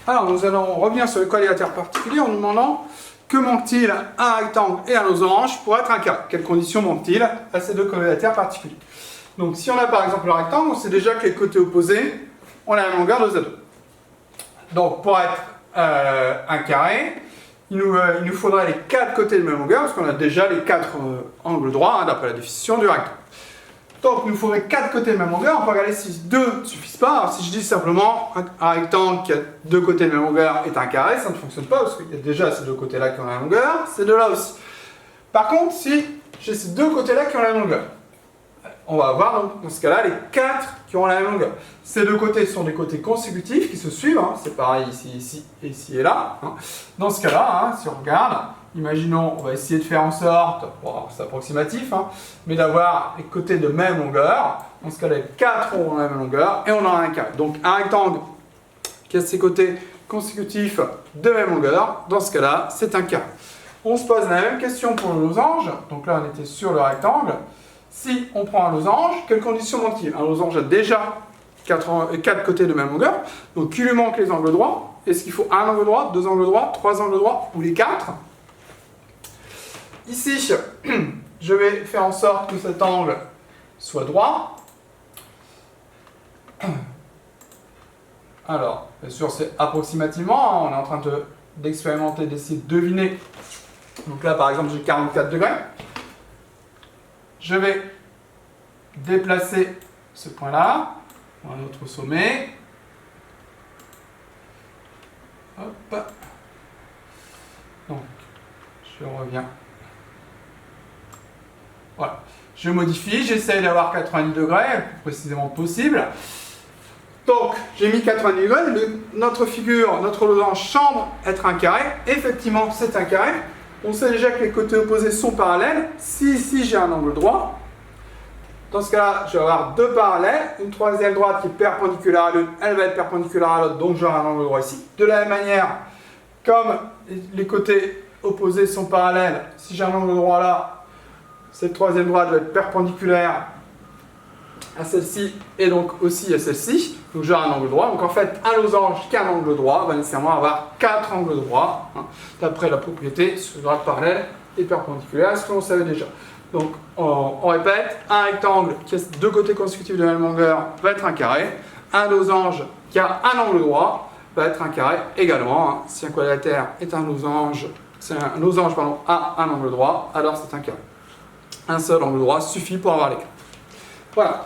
Alors, nous allons revenir sur le quadrilatère particulier en nous demandant que manque-t-il à un rectangle et à un losange pour être un carré. Quelles conditions manque-t-il à ces deux quadrilatères particuliers? Donc, si on a par exemple le rectangle, on sait déjà que les côtés opposés ont la même longueur 2 à 2. Donc, pour être un carré, il nous faudrait les 4 côtés de même longueur, parce qu'on a déjà les 4 angles droits, d'après la définition du rectangle. Donc, il nous faudrait 4 côtés de même longueur. On peut regarder si 2 ne suffisent pas. Alors, si je dis simplement un rectangle qui a 2 côtés de même longueur est un carré, ça ne fonctionne pas, parce qu'il y a déjà ces 2 côtés-là qui ont la même longueur, ces deux-là aussi. Par contre, si j'ai ces 2 côtés-là qui ont la même longueur, on va avoir donc, dans ce cas-là les 4 qui ont la même longueur. Ces 2 côtés sont des côtés consécutifs qui se suivent, c'est pareil ici, ici et là. Dans ce cas-là, si on regarde, imaginons, on va essayer de faire en sorte, bon, c'est approximatif, mais d'avoir les côtés de même longueur. Dans ce cas-là, les 4 ont la même longueur et on aura un carré. Donc un rectangle qui a ses côtés consécutifs de même longueur, dans ce cas-là, c'est un carré. On se pose la même question pour le losange. Donc là, on était sur le rectangle. Si on prend un losange, quelles conditions manque-t-il? Un losange a déjà 4 côtés de même longueur, donc il lui manque les angles droits. Est-ce qu'il faut un angle droit, 2 angles droits, 3 angles droits ou les 4? Ici, je vais faire en sorte que cet angle soit droit. Alors, bien sûr, c'est approximativement, on est en train d'expérimenter, d'essayer de deviner. Donc là, par exemple, j'ai 44 degrés. Je vais déplacer ce point-là, pour un autre sommet. Hop. Donc, je reviens. Voilà. Je modifie, j'essaye d'avoir 90 degrés, le plus précisément possible. Donc, j'ai mis 90 degrés, notre figure, notre losange semble être un carré. Effectivement, c'est un carré. On sait déjà que les côtés opposés sont parallèles. Si ici j'ai un angle droit, dans ce cas-là, je vais avoir 2 parallèles. Une troisième droite qui est perpendiculaire à l'une, elle va être perpendiculaire à l'autre, donc j'aurai un angle droit ici. De la même manière, comme les côtés opposés sont parallèles, si j'ai un angle droit là, cette troisième droite va être perpendiculaire à celle-ci et donc aussi à celle-ci. Donc j'aurai un angle droit. Donc en fait, un losange qui a un angle droit va nécessairement avoir 4 angles droits, d'après la propriété sur droite parallèle et perpendiculaire, ce que l'on savait déjà. Donc on répète, un rectangle qui a 2 côtés consécutifs de la même longueur va être un carré. Un losange qui a un angle droit va être un carré également. Si un quadrilatère est un losange, a un angle droit, alors c'est un carré. Un seul angle droit suffit pour avoir les 4. Voilà.